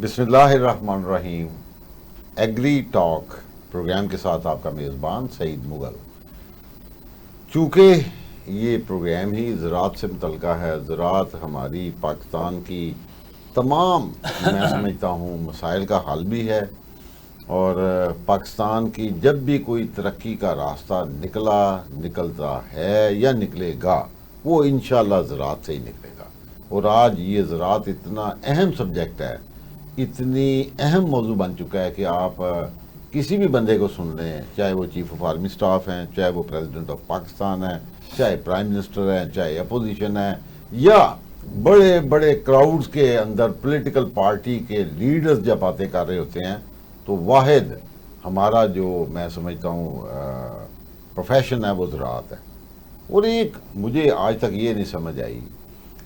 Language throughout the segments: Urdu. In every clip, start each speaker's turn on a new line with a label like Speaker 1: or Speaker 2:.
Speaker 1: بسم اللہ الرحمن الرحیم. ایگری ٹاک پروگرام کے ساتھ آپ کا میزبان سعید مغل. چونکہ یہ پروگرام ہی زراعت سے متعلقہ ہے، زراعت ہماری پاکستان کی تمام میں سمجھتا ہوں مسائل کا حل بھی ہے، اور پاکستان کی جب بھی کوئی ترقی کا راستہ نکلتا ہے یا نکلے گا، وہ انشاءاللہ زراعت سے ہی نکلے گا. اور آج یہ زراعت اتنا اہم سبجیکٹ ہے، اتنی اہم موضوع بن چکا ہے کہ آپ کسی بھی بندے کو سن لیں، چاہے وہ چیف آف آرمی سٹاف ہیں، چاہے وہ پریزیڈنٹ آف پاکستان ہیں، چاہے پرائم منسٹر ہیں، چاہے اپوزیشن ہے، یا بڑے بڑے کراؤڈز کے اندر پولیٹیکل پارٹی کے لیڈرز جب باتیں کر رہے ہوتے ہیں، تو واحد ہمارا جو میں سمجھتا ہوں پروفیشن ہے وہ زراعت ہے. اور ایک مجھے آج تک یہ نہیں سمجھ آئی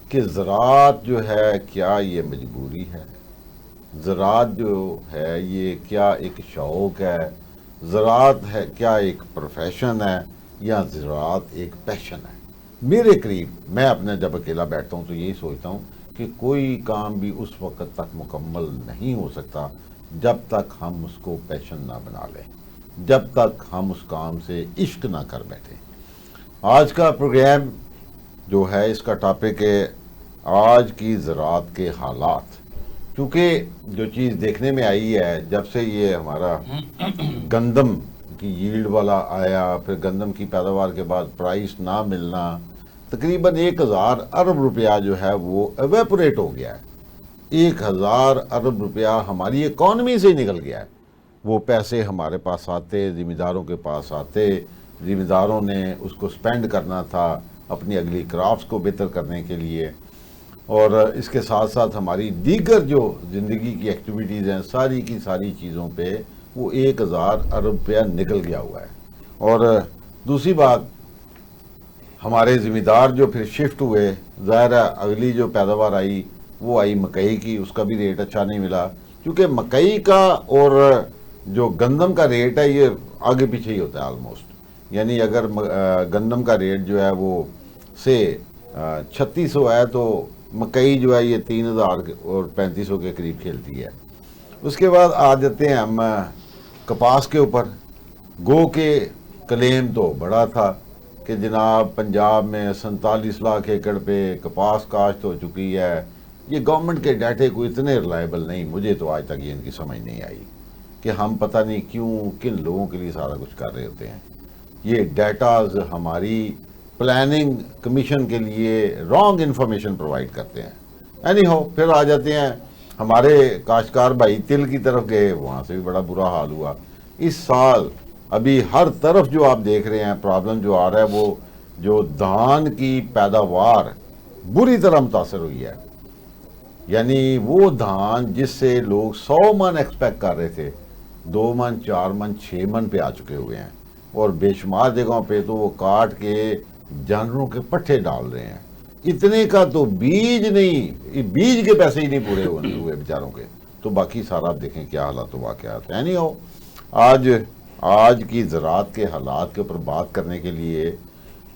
Speaker 1: کہ زراعت جو ہے کیا یہ مجبوری ہے، زراعت جو ہے یہ کیا ایک شوق ہے، زراعت ہے کیا ایک پروفیشن ہے، یا زراعت ایک پیشن ہے. میرے قریب میں اپنے جب اکیلا بیٹھتا ہوں تو یہی سوچتا ہوں کہ کوئی کام بھی اس وقت تک مکمل نہیں ہو سکتا جب تک ہم اس کو پیشن نہ بنا لیں، جب تک ہم اس کام سے عشق نہ کر بیٹھیں. آج کا پروگرام جو ہے اس کا ٹاپک ہے آج کی زراعت کے حالات. کیونکہ جو چیز دیکھنے میں آئی ہے جب سے یہ ہمارا گندم کی ییلڈ والا آیا، پھر گندم کی پیداوار کے بعد پرائس نہ ملنا، تقریباً 1000 ارب روپیہ جو ہے وہ ایویپوریٹ ہو گیا ہے. 1000 ارب روپیہ ہماری اکانومی سے ہی نکل گیا ہے. وہ پیسے ہمارے پاس آتے، ذمہ داروں کے پاس آتے، ذمہ داروں نے اس کو سپینڈ کرنا تھا اپنی اگلی کرافٹس کو بہتر کرنے کے لیے، اور اس کے ساتھ ساتھ ہماری دیگر جو زندگی کی ایکٹیویٹیز ہیں ساری کی ساری چیزوں پہ وہ 1000 ارب روپیہ نکل گیا ہوا ہے. اور دوسری بات، ہمارے ذمہ دار جو پھر شفٹ ہوئے، ظاہر ہے اگلی جو پیداوار آئی وہ آئی مکئی کی، اس کا بھی ریٹ اچھا نہیں ملا، کیونکہ مکئی کا اور جو گندم کا ریٹ ہے یہ آگے پیچھے ہی ہوتا ہے آلموسٹ. یعنی اگر گندم کا ریٹ جو ہے وہ سے 3600 ہے تو مکئی جو ہے یہ 3000 اور 3500 کے قریب کھیلتی ہے. اس کے بعد آ جاتے ہیں ہم کپاس کے اوپر. گو کے کلیم تو بڑا تھا کہ جناب پنجاب میں 47 لاکھ ایکڑ پہ کپاس کاشت ہو چکی ہے. یہ گورنمنٹ کے ڈیٹے کو اتنے ریلائبل نہیں، مجھے تو آج تک یہ ان کی سمجھ نہیں آئی کہ ہم پتہ نہیں کیوں کن لوگوں کے لیے سارا کچھ کر رہے ہوتے ہیں. یہ ڈیٹاز ہماری پلاننگ کمیشن کے لیے رانگ انفارمیشن پرووائڈ کرتے ہیں. اینی ہو پھر آ جاتے ہیں ہمارے کاشتکار بھائی تل کی طرف گئے، وہاں سے بھی بڑا برا حال ہوا. اس سال ابھی ہر طرف جو آپ دیکھ رہے ہیں پرابلم جو آ رہا ہے وہ جو دھان کی پیداوار بری طرح متاثر ہوئی ہے. یعنی وہ دھان جس سے لوگ 100 من ایکسپیکٹ کر رہے تھے، 2 من 4 من 6 من پہ آ چکے ہوئے ہیں، اور بے شمار جگہوں پہ تو وہ کاٹ کے جانوروں کے پٹھے ڈال رہے ہیں. اتنے کا تو بیج نہیں، بیج کے پیسے ہی نہیں پورے ہوئے بیچاروں کے، تو باقی سارا آپ دیکھیں کیا حالات و واقعات ہیں. نہیں ہو آج کی زراعت کے حالات کے اوپر بات کرنے کے لیے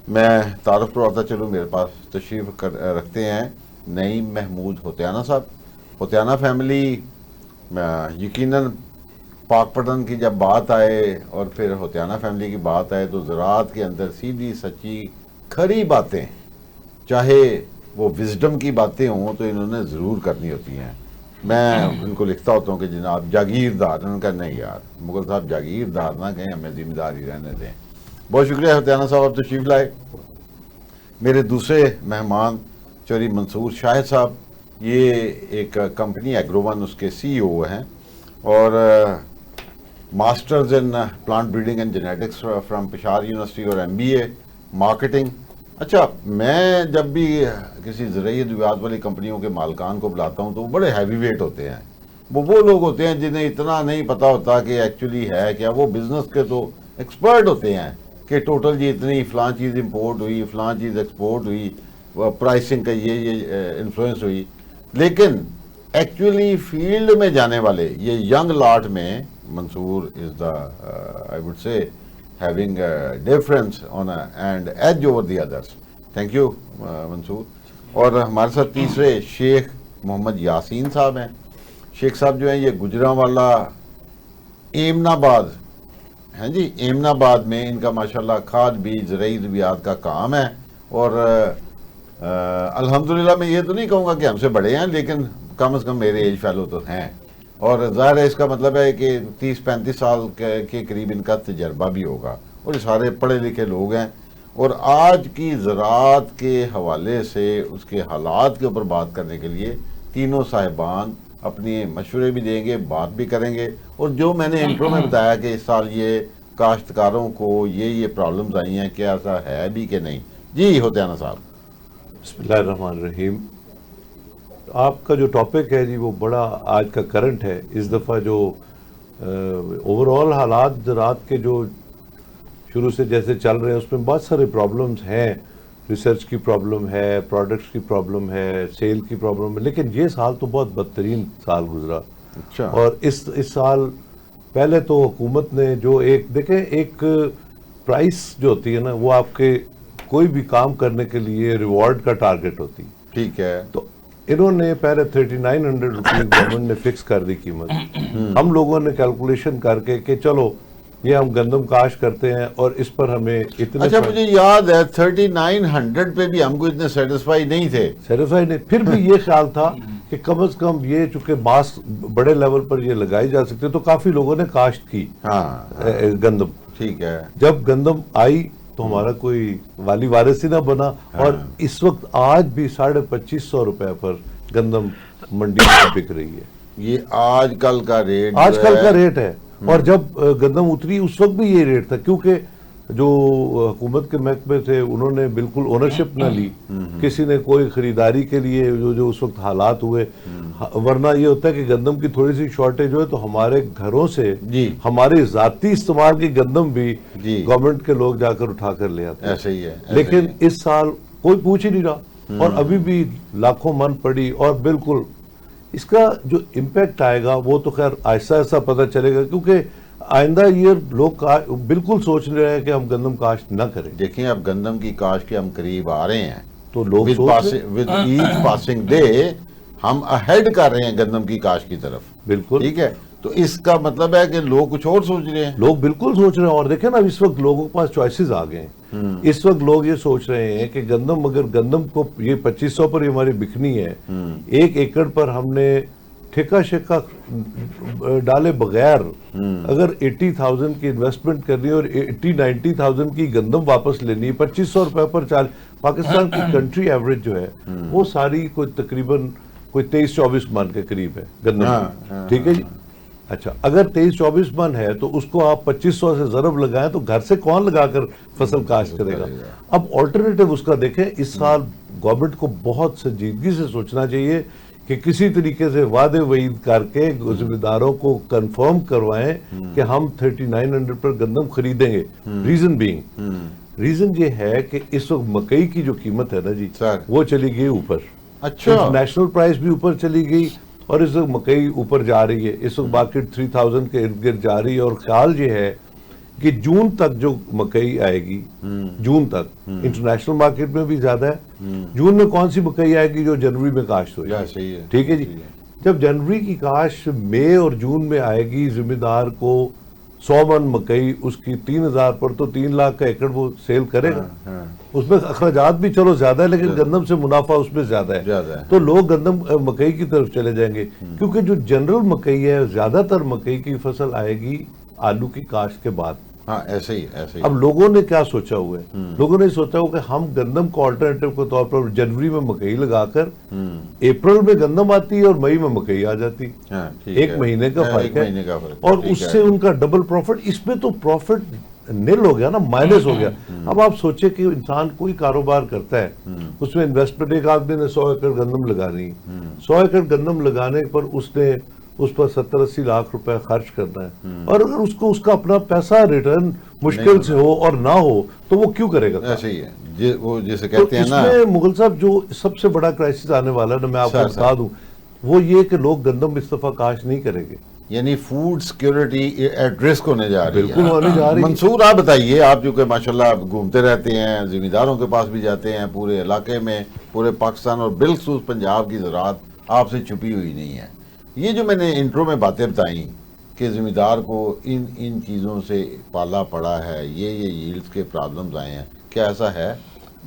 Speaker 1: میں تعارف کرواتا چلوں. میرے پاس تشریف رکھتے ہیں نعیم محمود ہوتیانہ صاحب. ہوتیانہ فیملی یقیناً پاک پٹن کی جب بات آئے اور پھر ہوتیانہ فیملی کی بات آئے تو زراعت کے اندر سیدھی سچی کھری باتیں، چاہے وہ وزڈم کی باتیں ہوں تو انہوں نے ضرور کرنی ہوتی ہیں. میں ان کو لکھتا ہوتا ہوں کہ جناب جاگیردار، انہوں نے کہا نہیں یار مغل صاحب جاگیردار نہ کہیں، ہمیں ذمہ داری رہنے دیں. بہت شکریہ ہوتیانہ صاحب آپ تشریف لائے. میرے دوسرے مہمان چوری منصور شاہد صاحب، یہ ایک کمپنی ایگرو ون اس کے سی او ہیں، اور masters in plant breeding and genetics from Peshawar university اور MBA مارکیٹنگ. اچھا، میں جب بھی کسی زرعی ادویات والی کمپنیوں کے مالکان کو بلاتا ہوں تو وہ بڑے ہیوی ویٹ ہوتے ہیں. وہ لوگ ہوتے ہیں جنہیں اتنا نہیں پتہ ہوتا کہ ایکچولی ہے کیا. وہ بزنس کے تو ایکسپرٹ ہوتے ہیں کہ ٹوٹل جی اتنی فلاں چیز امپورٹ ہوئی، فلاں چیز ایکسپورٹ ہوئی، پرائسنگ کا یہ انفلوئنس ہوئی. لیکن ایکچولی فیلڈ میں جانے والے یہ ینگ لاٹ میں Mansoor is the I would say having a difference on and edge over the others. Thank you منصور. اور ہمارے ساتھ تیسرے شیخ محمد یاسین صاحب ہیں. شیخ صاحب جو ہیں یہ گجرانوالا ایمن آباد ہیں جی، ایمن آباد میں ان کا ماشاءاللہ کھاد بیج زرعی ادویات کا کام ہے، اور الحمدللہ میں یہ تو نہیں کہوں گا کہ ہم سے بڑے ہیں، لیکن کم از کم میرے ایج فیلو تو ہیں، اور ظاہر ہے اس کا مطلب ہے کہ 30-35 سال کے قریب ان کا تجربہ بھی ہوگا، اور یہ سارے پڑھے لکھے لوگ ہیں، اور آج کی زراعت کے حوالے سے اس کے حالات کے اوپر بات کرنے کے لیے تینوں صاحبان اپنی مشورے بھی دیں گے، بات بھی کریں گے، اور جو میں نے انٹرو میں بتایا کہ اس سال یہ کاشتکاروں کو یہ پرابلمز آئی ہیں، کیا ایسا ہے بھی کہ نہیں؟ جی ہوتیانہ صاحب.
Speaker 2: بسم اللہ الرحمن الرحیم. آپ کا جو ٹاپک ہے جی وہ بڑا آج کا کرنٹ ہے. اس دفعہ جو اوور آل حالات زراعت کے جو شروع سے جیسے چل رہے ہیں اس میں بہت سارے پرابلمز ہیں. ریسرچ کی پرابلم ہے، پروڈکٹس کی پرابلم ہے، سیل کی پرابلم ہے، لیکن یہ سال تو بہت بدترین سال گزرا.
Speaker 1: اچھا.
Speaker 2: اور اس سال پہلے تو حکومت نے جو دیکھیں ایک پرائس جو ہوتی ہے نا وہ آپ کے کوئی بھی کام کرنے کے لیے ریوارڈ کا ٹارگٹ ہوتی.
Speaker 1: ٹھیک ہے.
Speaker 2: تو انہوں نے پہلے 3900 روپیز گورنمنٹ نے فکس کر دی قیمت. ہم لوگوں نے کیلکولیشن کر کے کہ چلو یہ ہم گندم کاشت کرتے ہیں اور اس پر ہمیں اتنے.
Speaker 1: اچھا مجھے یاد ہے 3900 پہ بھی ہم کو اتنے سیٹسفائی نہیں تھے.
Speaker 2: سیٹسفائی نہیں، پھر بھی یہ خیال تھا کہ کم از کم یہ چونکہ ماس بڑے لیول پر یہ لگائی جا سکتے تو کافی لوگوں نے کاشت کی گندم.
Speaker 1: ٹھیک ہے.
Speaker 2: جب گندم آئی تو ہمارا کوئی والی وارث ہی نہ بنا، اور اس وقت آج بھی 2550 روپے پر گندم منڈی میں بک رہی ہے.
Speaker 1: یہ آج کل کا ریٹ
Speaker 2: ہے. اور جب گندم اتری اس وقت بھی یہ ریٹ تھا، کیونکہ جو حکومت کے محکمے تھے انہوں نے بالکل اونرشپ نہ لی، کسی نے کوئی خریداری کے لیے جو اس وقت حالات ہوئے. ورنہ یہ ہوتا ہے کہ گندم کی تھوڑی سی شارٹیج ہوئے تو ہمارے گھروں سے ہمارے ذاتی استعمال کی گندم بھی گورنمنٹ کے لوگ جا کر اٹھا کر لے آتے.
Speaker 1: ایسے ہی ہے.
Speaker 2: لیکن اس سال کوئی پوچھ ہی نہیں رہا، اور ابھی بھی لاکھوں من پڑی، اور بالکل اس کا جو امپیکٹ آئے گا وہ تو خیر آہستہ آہستہ پتہ چلے گا، کیونکہ آئندہ یہ لوگ بالکل سوچ رہے ہیں کہ ہم گندم کاشت نہ کریں.
Speaker 1: دیکھیں اب گندم کی کاشت کے ہم قریب آ رہے ہیں
Speaker 2: تو لوگ
Speaker 1: ود ایچ پاسنگ ڈے ہم اہیڈ کر رہے ہیں گندم کی کاشت کی طرف.
Speaker 2: بالکل
Speaker 1: ٹھیک ہے. تو اس کا مطلب ہے کہ لوگ کچھ اور سوچ رہے ہیں.
Speaker 2: لوگ بالکل سوچ رہے ہیں. اور دیکھیں نا اس وقت لوگوں کے پاس چوائسز آ گئے ہیں. اس وقت لوگ یہ سوچ رہے ہیں کہ اگر گندم کو یہ 2500 پر ہماری بکنی ہے، 1 ایکڑ پر ہم نے ٹھیکہ شیکہ ڈالے بغیر اگر 80,000 کی انویسٹمنٹ کرنی ہے اور 80-90,000 کی گندم واپس لینی ہے 2500 روپے پر پاکستان کی کنٹری ایوریج جو ہے وہ ساری کوئی تقریباً 23-24 من کے قریب ہے گندم. ٹھیک ہے جی. اچھا اگر 23-24 من ہے تو اس کو آپ 2500 سے ضرب لگائیں تو گھر سے کون لگا کر فصل کاشت کرے گا؟ اب آلٹرنیٹو اس کا دیکھیں. اس سال گورنمنٹ کو بہت سنجیدگی سے سوچنا چاہیے کہ کسی طریقے سے وعدے وعید کر کے ذمہ داروں کو کنفرم کروائیں کہ ہم 3900 پر گندم خریدیں گے. ریزن یہ ہے کہ اس وقت مکئی کی جو قیمت ہے نا جی وہ چلی گئی اوپر.
Speaker 1: اچھا.
Speaker 2: انٹرنیشنل پرائس بھی اوپر چلی گئی اور اس وقت مکئی اوپر جا رہی ہے. اس وقت مارکیٹ 3000 کے ارد گرد جا رہی ہے، اور خیال یہ ہے کہ جون تک جو مکئی آئے گی، جون تک انٹرنیشنل مارکیٹ میں بھی زیادہ ہے. جون میں کون سی مکئی آئے گی جو جنوری میں کاشت ہو جائے. ٹھیک ہے جی. جب جنوری کی کاشت مئی اور جون میں آئے گی، ذمہ دار کو 100 من مکئی اس کی 3000 پر تو 3 لاکھ کا ایکڑ وہ سیل کرے گا. اس میں اخراجات بھی چلو زیادہ ہے لیکن گندم سے منافع اس میں زیادہ ہے، تو لوگ گندم مکئی کی طرف چلے جائیں گے. کیونکہ جو جنرل مکئی ہے زیادہ تر مکئی کی فصل آئے گی آلو کی کاشت کے بعد.
Speaker 1: ایسے ہی.
Speaker 2: اب لوگوں نے کیا سوچا ہوا ہے؟ لوگوں نے سوچا ہوا کہ ہم گندم کو آلٹرنیٹو کے طور پر جنوری میں مکئی لگا کر اپریل میں گندم آتی ہے اور مئی میں مکئی آ جاتی. 1 مہینے کا فرق ہے، اور اس سے ان کا ڈبل پروفٹ. اس میں تو پروفٹ نل ہو گیا نا، مائنس ہو گیا. اب آپ سوچیں کہ انسان کوئی کاروبار کرتا ہے، اس میں انویسٹمنٹ ایک آدمی نے 100 ایکڑ گندم لگانی، 100 ایکڑ گندم لگانے پر اس نے اس پر 70-80 لاکھ روپے خرچ کرنا ہے، اور اگر اس کو اس کا اپنا پیسہ ریٹرن مشکل سے ہو اور نہ ہو تو وہ کیوں کرے گا؟
Speaker 1: ایسے ہی ہے وہ جسے کہتے ہیں نا.
Speaker 2: اس میں مغل صاحب جو سب سے بڑا کرائسس آنے والا ہے نا، میں آپ کو بتا دوں، وہ یہ کہ لوگ گندم اس دفعہ کاشت نہیں کریں گے.
Speaker 1: یعنی فوڈ سیکیورٹی ایٹ رسک ہونے جا رہی ہے.
Speaker 2: بالکل ہونے جا رہی ہے.
Speaker 1: منصور آپ بتائیے، آپ جو کہ ماشاءاللہ گھومتے رہتے ہیں، ذمہ داروں کے پاس بھی جاتے ہیں پورے علاقے میں، پورے پاکستان اور بالخصوص پنجاب کی زراعت آپ سے چھپی ہوئی نہیں ہے. یہ جو میں نے انٹرو میں باتیں بتائیں کہ زمیندار کو ان چیزوں سے پالا پڑا ہے، یہ ییلڈز کے پرابلمز آئے ہیں، کیا ایسا ہے؟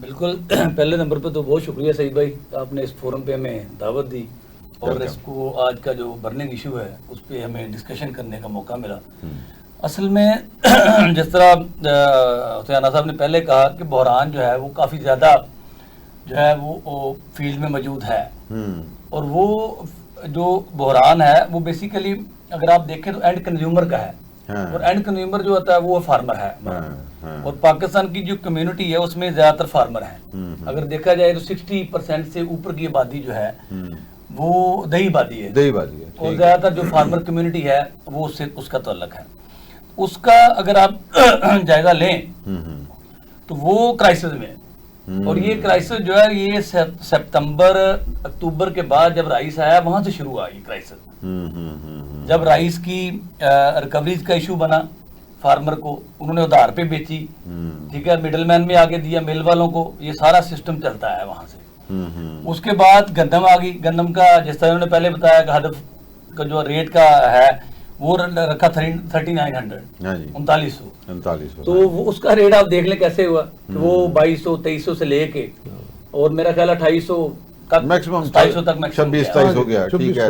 Speaker 3: بالکل. پہلے نمبر پہ تو بہت شکریہ سعید بھائی، آپ نے اس فورم پہ ہمیں دعوت دی اور اس کو آج کا جو برننگ ایشو ہے اس پہ ہمیں ڈسکشن کرنے کا موقع ملا. اصل میں جس طرح حسین صاحب نے پہلے کہا کہ بحران جو ہے وہ کافی زیادہ جو ہے وہ فیلڈ میں موجود ہے، اور وہ جو بحران ہے وہ بیسیکلی اگر آپ دیکھیں تو اینڈ کنزیومر کا ہے، اور اینڈ کنزیومر جو ہوتا ہے وہ فارمر ہے. اور پاکستان کی جو کمیونٹی ہے اس میں زیادہ تر فارمر ہیں. اگر دیکھا جائے تو 60% سے اوپر کی آبادی جو ہے وہ دیہی آبادی ہے، اور زیادہ تر جو فارمر کمیونٹی ہے وہ اس کا تعلق ہے. اس کا اگر آپ جائزہ لیں تو وہ کرائسس میں، اور یہ کرائسس جو ہے یہ سپتمبر اکتوبر کے بعد جب رائس آیا وہاں سے شروع ہوا یہ کرائسس. جب رائس کی ریکوریز کا ایشو بنا، فارمر کو انہوں نے ادھار پہ بیچی، ٹھیک ہے، مڈل مین میں آگے دیا مل والوں کو، یہ سارا سسٹم چلتا ہے وہاں سے. اس کے بعد گندم آ گئی. گندم کا جس طرح انہوں نے پہلے بتایا کہ ہدف کا جو ریٹ کا ہے وہ رکھا 3900 3900. تو اس کا ریٹ آپ دیکھ لیں کیسے ہوا کہ وہ 2200 2300 سے لے کے اور میرا خیال 2800
Speaker 1: میکسیمم
Speaker 3: 2700 تک میکسیمم
Speaker 1: 26 ہو گیا. ٹھیک ہے.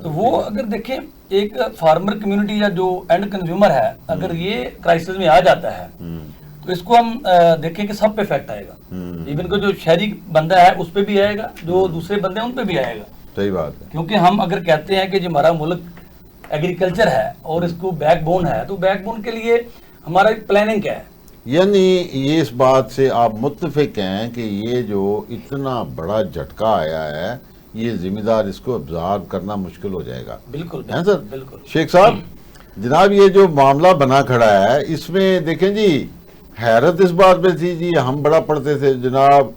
Speaker 3: تو وہ اگر دیکھیں ایک فارمر کمیونٹی یا جو اینڈ کنزیومر ہے اگر یہ کرائسس میں آ جاتا ہے تو اس کو ہم دیکھیں کہ سب پہ افیکٹ آئے گا. ایون کو جو شہری بندہ ہے اس پہ بھی آئے گا، جو دوسرے بندے ہیں ان پہ بھی آئے گا.
Speaker 1: صحیح بات ہے.
Speaker 3: کیونکہ ہم اگر کہتے ہیں کہ جو ہمارا ملک ایگریکلچر ہے اور اس کو بیک بون ہے، تو بیک بون کے لیے ہمارا پلاننگ کیا ہے؟
Speaker 1: یعنی یہ اس بات سے آپ متفق ہیں کہ یہ جو اتنا بڑا جھٹکا آیا ہے یہ ذمہ دار اس کو ابزارو کرنا مشکل ہو جائے گا.
Speaker 3: بالکل
Speaker 1: ہیں سر؟
Speaker 3: بالکل.
Speaker 1: شیخ صاحب جناب یہ جو معاملہ بنا کھڑا ہے اس میں دیکھیں جی حیرت اس بات پہ تھی جی، ہم بڑا پڑھتے تھے جناب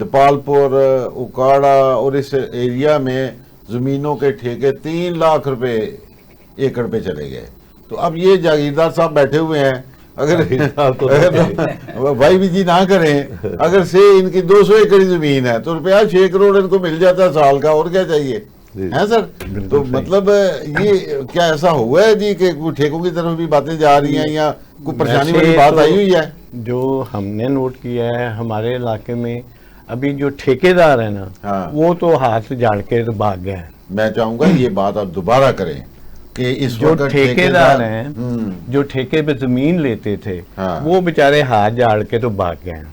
Speaker 1: دپال پور، اکاڑا اور اس ایریا میں زمینوں کے ٹھیکے 3 لاکھ روپے ایکڑ پہ چلے گئے. تو اب یہ جاگیردار صاحب بیٹھے ہوئے ہیں، اگر بھائی بھی جی نہ کریں، اگر سے ان کی 200 ایکڑ زمین ہے تو روپیہ 6 کروڑ ان کو مل جاتا ہے سال کا، اور کیا چاہیے ہے سر؟ تو مطلب یہ کیا ایسا ہوا ہے جی کہ ٹھیکوں کی طرف بھی باتیں جا رہی ہیں یا کوئی پریشانی والی بات آئی ہوئی ہے؟
Speaker 4: جو ہم نے نوٹ کیا ہے ہمارے علاقے میں ابھی جو ٹھیکیدار ہیں نا وہ تو ہاتھ جاڑ کے تو بھاگ گئے ہیں.
Speaker 1: میں چاہوں گا یہ بات آپ دوبارہ کریں کہ اس
Speaker 4: جو
Speaker 1: وقت
Speaker 4: ٹھیکیدار ہیں جو ٹھیکے پہ زمین لیتے تھے وہ بیچارے ہاتھ جاڑ کے تو بھاگ گئے ہیں.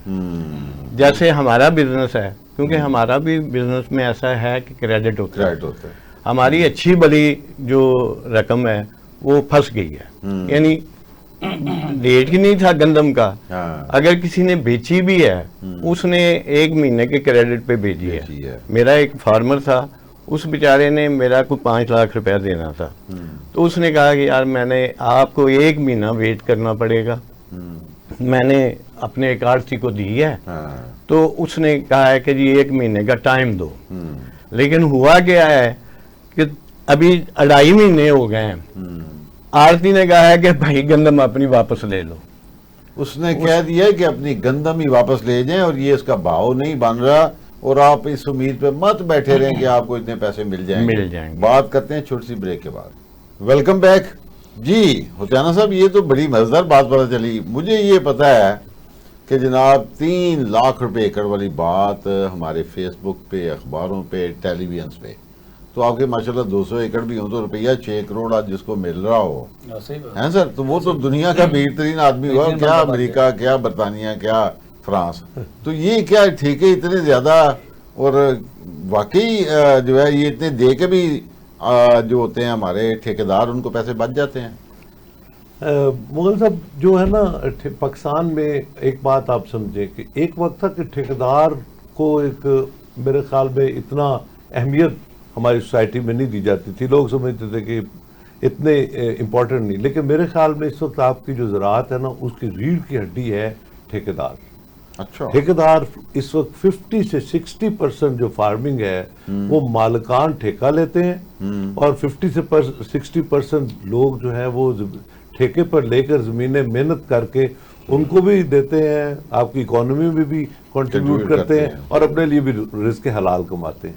Speaker 4: جیسے ہمارا بزنس ہے، کیونکہ ہمارا بھی بزنس میں ایسا ہے کہ کریڈٹ ہوتا ہے. ہماری اچھی بلی جو رقم ہے وہ پھنس گئی ہے، یعنی ریٹ ہی نہیں تھا گندم کا. اگر کسی نے بیچی بھی ہے اس نے 1 مہینے کے کریڈٹ پہ بیچی ہے. میرا ایک فارمر تھا، اس بیچارے نے میرا کوئی 5 لاکھ روپیہ دینا تھا، تو اس نے کہا کہ یار میں نے آپ کو 1 مہینہ ویٹ کرنا پڑے گا. میں نے اپنے ایک آڑتی کو دی ہے، تو اس نے کہا ہے کہ جی 1 مہینے کا ٹائم دو. لیکن ہوا کیا ہے کہ ابھی 2.5 مہینے ہو گئے ہیں. آڑتی نے کہا ہے کہ بھائی گندم اپنی واپس لے لو.
Speaker 1: اس نے کہہ دیا کہ اپنی گندم ہی واپس لے جائیں اور یہ اس کا بھاؤ نہیں بن رہا، اور آپ اس امید پہ مت بیٹھے رہیں کہ آپ کو اتنے پیسے مل جائیں گے. بات کرتے ہیں چھوٹی سی بریک کے بعد. Welcome back. جی حسینہ صاحب یہ تو بڑی مزیدار بات پتہ چلی. مجھے یہ پتہ ہے کہ جناب 3 لاکھ روپے ایکڑ والی بات ہمارے فیس بک پہ، اخباروں پہ، ٹیلی ویژنس پہ، تو آپ کے ماشاءاللہ 200 ایکڑ بھی ہوں تو روپیہ 6 کروڑ آج جس کو مل رہا ہو ہیں سر، تو وہ تو دنیا کا بہترین آدمی ہوا، کیا امریکہ، کیا برطانیہ، کیا فرانس. تو یہ کیا ٹھیکے اتنے زیادہ، اور واقعی جو ہے یہ اتنے دے کے بھی جو ہوتے ہیں ہمارے ٹھیکیدار ان کو پیسے بچ جاتے ہیں؟
Speaker 2: مغل صاحب جو ہے نا پاکستان میں ایک بات آپ سمجھیں کہ ایک وقت تھا کہ ٹھیکیدار کو ایک میرے خیال میں اتنا اہمیت ہماری سوسائٹی میں نہیں دی جاتی تھی. لوگ سمجھتے تھے کہ اتنے امپورٹنٹ نہیں، لیکن میرے خیال میں اس وقت آپ کی جو زراعت ہے نا اس کی ریڑھ کی ہڈی ہے ٹھیکیدار.
Speaker 1: اچھا.
Speaker 2: ٹھیکیدار اس وقت 50 سے 60% جو فارمنگ ہے وہ مالکان ٹھیکہ لیتے ہیں، اور 50 سے 60% لوگ جو ہے وہ ٹھیکے پر لے کر زمینیں محنت کر کے ان کو بھی دیتے ہیں، آپ کی اکانومی میں بھی کنٹریبیوٹ کرتے ہیں اور اپنے لیے بھی رزق حلال کماتے ہیں.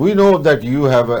Speaker 1: We know that you have a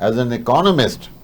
Speaker 1: as an economist,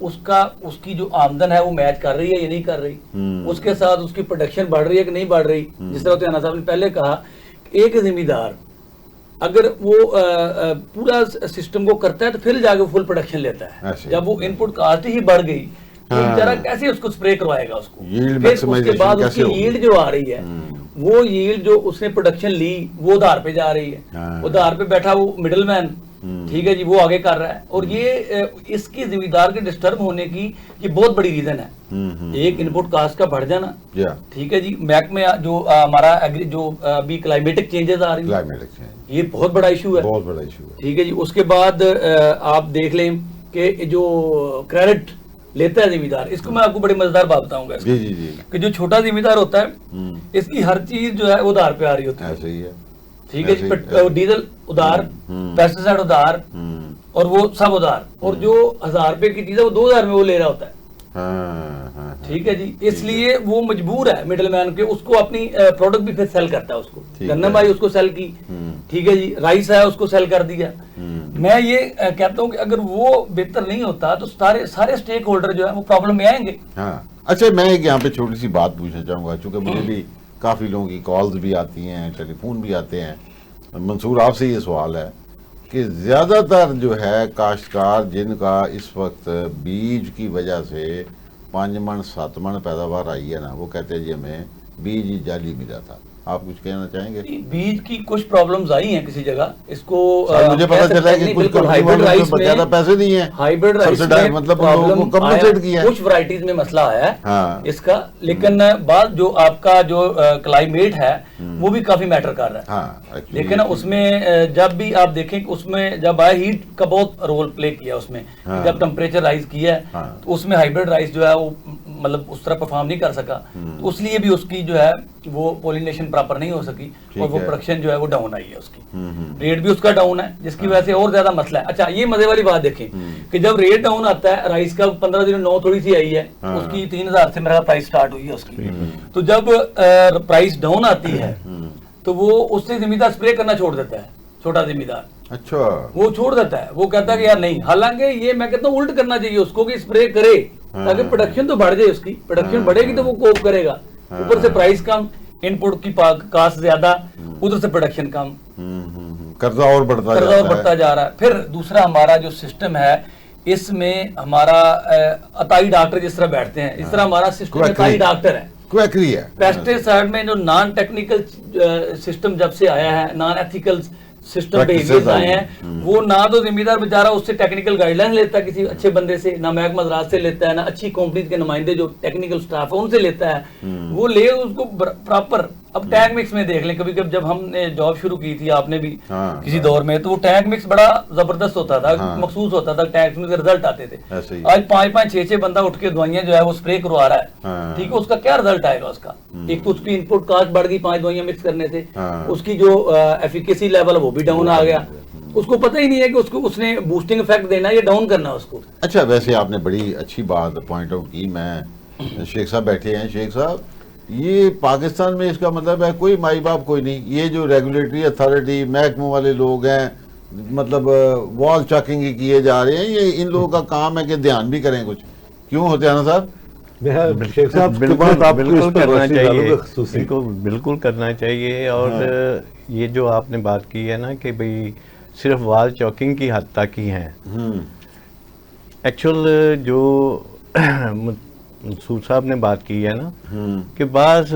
Speaker 3: اس کی جو آمدن ہے وہ میچ کر رہی ہے یا نہیں کر رہی, اس کے ساتھ اس کی پروڈکشن بڑھ رہی ہے کہ نہیں بڑھ رہی. جس طرح تیانا صاحب نے پہلے کہا, ایک ذمہ دار اگر وہ پورا سسٹم کو کرتا ہے تو پھر جا کے فل پروڈکشن لیتا ہے. جب وہ ان پٹ کاسٹ ہی بڑھ گئی تو بیچارہ کیسے اس کو سپرے کروائے گا اس کو, پھر اس کے بعد اس کی ییلڈ جو آ رہی ہے وہ ییلڈ جو اس نے پروڈکشن لی وہ ادھار پہ جا رہی ہے, ادھار پہ بیٹھا وہ مڈل مین, ٹھیک ہے جی, وہ آگے کر رہا ہے. اور یہ اس کی ذمہ دار کے ڈسٹرب ہونے کی یہ بہت بڑی ریزن ہے. ایک ان پٹ کاسٹ کا بڑھ جانا, ٹھیک ہے جی, محکمے جو ہمارا جو ابھی کلائمیٹک چینجز آ رہی ہیں یہ بہت بڑا ایشو ہے,
Speaker 1: بہت بڑا ایشو ہے,
Speaker 3: ٹھیک ہے جی. اس کے بعد آپ دیکھ لیں کہ جو کریڈٹ لیتا ہے ذمہ دار, اس کو میں آپ کو بڑی مزیدار بات بتاؤں گا کہ جو چھوٹا ذمہ دار ہوتا ہے اس کی ہر چیز جو ہے وہ ادھار پہ آ رہی ہوتی ہے.
Speaker 1: ایسے ہی ہے,
Speaker 3: ٹھیک ہے جی, ڈیزل ادھار, پیسٹی سائڈ ادھار, اور وہ سب ادھار, اور جو 1000 روپے کی چیز ہے وہ 2000 میں وہ لے رہا ہوتا ہے. ٹھیک ہے جی, اس لیے وہ مجبور ہے مڈل مین کے, اس کو اپنی پروڈکٹ بھی پھر سیل کرتا ہے, اس کو گندم آئی اس کو سیل کی, ٹھیک ہے جی, رائس ہے اس کو سیل کر دیا. میں یہ کہتا ہوں کہ اگر وہ بہتر نہیں ہوتا تو سارے اسٹیک ہولڈر جو ہے وہ پرابلم میں آئیں گے.
Speaker 1: اچھا, میں ایک یہاں پہ چھوٹی سی بات پوچھنا چاہوں گا, چونکہ مجھے بھی کافی لوگوں کی کالز بھی آتی ہیں, ٹیلی فون بھی آتے ہیں. منصور, آپ سے یہ سوال ہے کہ زیادہ تر جو ہے کاشتکار جن کا اس وقت بیج کی وجہ سے 5 من 7 من پیداوار آئی ہے نا, وہ کہتے ہیں جی ہمیں بیج جعلی ملا تھا. آپ کچھ کہنا چاہیں گے؟
Speaker 3: بیج کی کچھ پرابلمز آئی ہیں کسی جگہ, اس کو
Speaker 1: مجھے پتا چلا ہے کہ کچھ
Speaker 3: ہائیبرڈ رائس میں
Speaker 1: زیادہ پیسے نہیں ہیں,
Speaker 3: ہائیبرڈ رائس میں
Speaker 1: مطلب کمپنسیٹ کیا ہے,
Speaker 3: کچھ ورائٹیز میں مسئلہ ہے اس کا, لیکن بعد جو آپ کا جو کلائمیٹ ہے وہ بھی کافی میٹر کر رہا ہے. لیکن اس میں جب بھی آپ دیکھیں کہ اس میں جب آئے ہیٹ کا بہت رول پلے کیا اس میں, جب ٹمپریچر رائز کیا ہے تو اس میں ہائیبرڈ رائس جو ہے وہ مطلب اس طرح پرفارم نہیں کر سکا, تو اس لیے بھی اس کی جو ہے وہ پولینیشن پراپر نہیں ہو سکی اور وہ پروڈکشن جو ہے وہ ڈاؤن آئی ہے, اس کی ریٹ بھی اس کا ڈاؤن ہے, جس کی وجہ سے اور زیادہ مسئلہ ہے. اچھا, یہ مزے والی بات دیکھیں کہ جب ریٹ ڈاؤن آتا ہے رائس کا 1509 تھوڑی سی آئی ہے, اس کی 3000 سے میرا پرائس سٹارٹ ہوئی ہے اس کی, تو جب پرائس ڈاؤن آتی ہے تو وہ اس سے ذمہ دار اسپرے کرنا چھوڑ دیتا ہے, چھوٹا ذمہ دار.
Speaker 1: اچھا,
Speaker 3: وہ چھوڑ دیتا ہے, وہ کہتا ہے کہ یار نہیں, حالانکہ یہ میں کہتا ہوں الٹ کرنا چاہیے اس کو کہ اسپرے کرے تاکہ پروڈکشن تو بڑھ جائے, اس کی پروڈکشن بڑھے گی تو وہ کوپ کرے گا, اوپر سے پرائس کم, ان پٹ کی کاسٹ زیادہ, ادھر سے پروڈکشن کم,
Speaker 1: قرضہ اور بڑھتا
Speaker 3: جا رہا ہے. پھر دوسرا ہمارا جو سسٹم ہے اس میں ہمارا عطائی ڈاکٹر جس طرح بیٹھتے ہیں, اس طرح ہمارا سسٹم عطائی ڈاکٹر ہے,
Speaker 1: کویکری ہے.
Speaker 3: پیسٹی سائڈ میں جو نان ٹیکنیکل سسٹم جب سے آیا ہے, نان ایتھیکل سسٹم بیہیویئرز آئے ہیں, وہ نہ تو ذمہ دار بیچارہ اس سے ٹیکنیکل گائیڈ لائن لیتا ہے کسی اچھے بندے سے, نہ محکمہ زراعت سے لیتا ہے, نہ اچھی کمپنیز کے نمائندے جو ٹیکنیکل سٹاف ہے ان سے لیتا ہے, وہ لے اس کو پراپر. اب ٹینک مکس میں دیکھ لیں, کبھی کبھی جب ہم نے جاب شروع کی تھی, آپ نے بھی کسی دور میں, تو وہ ٹینک مکس بڑا زبردست ہوتا تھا, مخصوص ہوتا تھا, ٹینک مکس رزلٹ آتے تھے. آج 5-5 6-6 بندہ اٹھ کے دوائیاں جو ہے وہ اسپرے کروا رہا ہے, ٹھیک ہے, اس کا کیا رزلٹ آئے گا اس کا؟ ایک تو اس کی ان پٹ کاسٹ بڑھ گئی 5 دوائیاں مکس کرنے سے, اس کی جو ایفیکیسی لیول وہ بھی ڈاؤن آ گیا, اس کو پتہ ہی نہیں ہے کہ اس نے بوسٹنگ افیکٹ دینا ہے یا ڈاؤن کرنا ہے اس کو.
Speaker 1: اچھا, ویسے آپ نے بڑی اچھی بات پوائنٹ آؤٹ کی. میں شیخ صاحب بیٹھے ہیں, شیخ صاحب یہ پاکستان میں اس کا مطلب ہے کوئی مائی باپ کوئی نہیں, یہ جو ریگولیٹری اتھارٹی محکموں والے لوگ ہیں, مطلب وال چیکنگ ہی کیے جا رہے ہیں, یہ ان لوگوں کا کام ہے کہ دھیان بھی کریں کچھ, کیوں ہوتے ہیں نا صاحب؟
Speaker 4: بالکل کرنا چاہیے. اور یہ جو آپ نے بات کی ہے نا کہ بھئی صرف وال چاکنگ کی حد تک ہی ہیں, ایکچوئل جو منصور صاحب نے بات کی ہے نا کہ بعض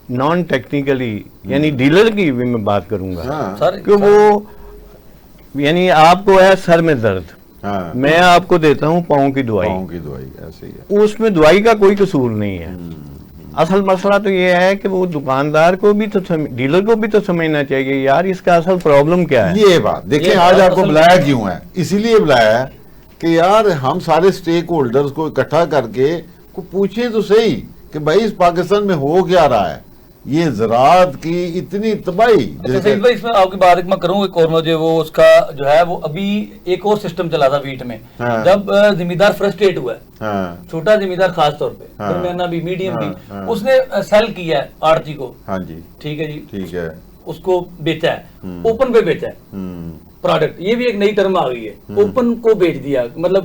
Speaker 4: نان ٹیکنیکلی, یعنی ڈیلر کی بھی میں بات کروں گا کہ وہ یعنی آپ کو ہے سر میں درد, میں آپ کو دیتا ہوں پاؤں کی دوائی,
Speaker 1: ایسے ہی ہے,
Speaker 4: اس میں دوائی کا کوئی قصور نہیں ہے. اصل مسئلہ تو یہ ہے کہ وہ دکاندار کو بھی تو ڈیلر کو بھی تو سمجھنا چاہیے یار اس کا اصل پرابلم کیا ہے.
Speaker 1: یہ بات دیکھیں, آج آپ کو بلایا کیوں ہے, اسی لیے بلایا ہے کہ یار ہم سارے سٹیک ہولڈرز کو اکٹھا کر کے کو پوچھیں تو صحیح کہ بھائی اس پاکستان میں ہو کیا رہا ہے, یہ زراعت کی اتنی تباہی.
Speaker 3: اچھا سعید بھائی, اس میں آپ کی بات میں کروں ایک اور, مجھے وہ اس کا جو ہے وہ ابھی ایک اور سسٹم چلا تھا ویٹ میں, جب ذمہ دار فرسٹریٹ ہوا ہے, چھوٹا ذمہ دار خاص طور پہ, درمیانہ بھی میڈیم بھی, اس نے سیل کیا ہے آڑتی کو, ٹھیک ہے جی, ٹھیک ہے, اس کو بیچا ہے, اوپن پہ بیچا ہے پروڈکٹ, یہ بھی ایک نئی ٹرم آ گئی ہے, اوپن کو بیچ دیا, مطلب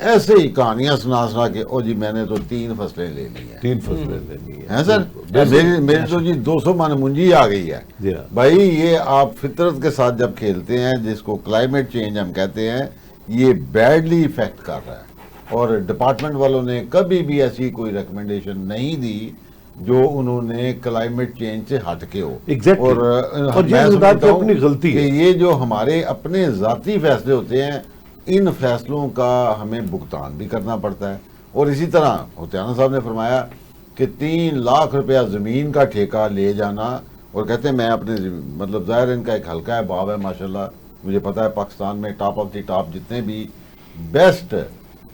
Speaker 1: ایسے ہی کہانیاں سنا کے او جی میں نے تو 3 فصلیں لے لی ہیں.
Speaker 2: 3 فصلیں لینی
Speaker 1: ہیں سر, میری تو جی 200 من منجی آ گئی ہے.
Speaker 2: جی ہاں.
Speaker 1: بھائی یہ آپ فطرت کے ساتھ جب کھیلتے ہیں, جس کو کلائمیٹ چینج ہم کہتے ہیں, یہ بیڈلی افیکٹ کر رہا ہے. اور ڈپارٹمنٹ والوں نے کبھی بھی ایسی کوئی ریکمنڈیشن نہیں دی جو انہوں نے کلائمیٹ چینج سے ہٹ کے ہو.
Speaker 2: Exactly. اور یہ
Speaker 1: میں
Speaker 2: ذات کی
Speaker 1: سمجھتا ہوں
Speaker 2: اپنی غلطی
Speaker 1: کہ
Speaker 2: ہے.
Speaker 1: یہ جو ہمارے اپنے ذاتی فیصلے ہوتے ہیں, ان فیصلوں کا ہمیں بھگتان بھی کرنا پڑتا ہے. اور اسی طرح ہوتیانہ صاحب نے فرمایا کہ 3 لاکھ روپیہ زمین کا ٹھیکہ لے جانا, اور کہتے ہیں میں اپنے مطلب ظاہر ان کا ایک ہلکا ہے, باب ہے ماشاءاللہ, مجھے پتا ہے پاکستان میں ٹاپ آف دی ٹاپ جتنے بھی بیسٹ